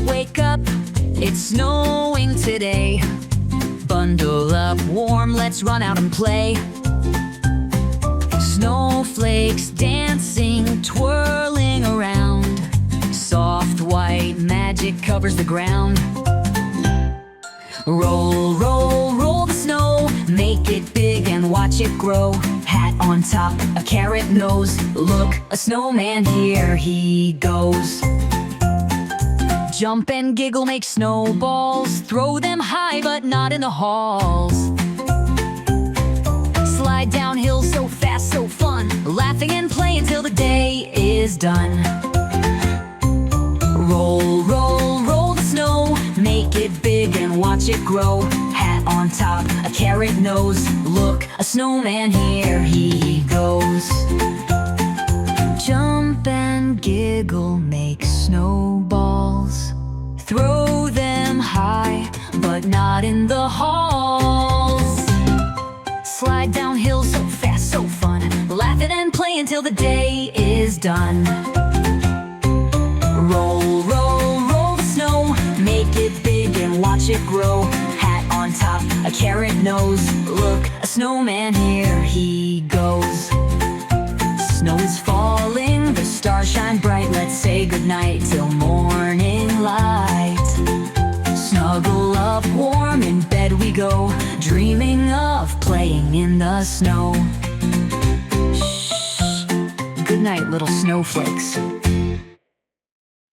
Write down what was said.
wake up, it's snowing today. Bundle up warm, let's run out and play. Snowflakes dancing, twirling around. Soft white magic covers the ground. Roll, roll, roll the snow, make it big and watch it grow. Hat on top, a carrot nose, look, a snowman, here he goes. Jump and giggle, make snowballs, throw them high but not in the halls. Slide down hills so fast, so fun, laughing and play until the day is done. Roll, roll, roll the snow, make it big and watch it grow. Hat on top, a carrot nose, look, a snowman, here he goes. Jump and giggle, make snowballs, throw them high, but not in the halls. Slide down hills so fast, so fun, laughing and play until the day is done. Roll, roll, roll the snow, make it big and watch it grow. Hat on top, a carrot nose, look, a snowman, here he goes. Snow is falling, the stars shine bright, let's say goodnight till morning light. Snuggle up warm, in bed we go, dreaming of playing in the snow. Shh. Good night, little snowflakes.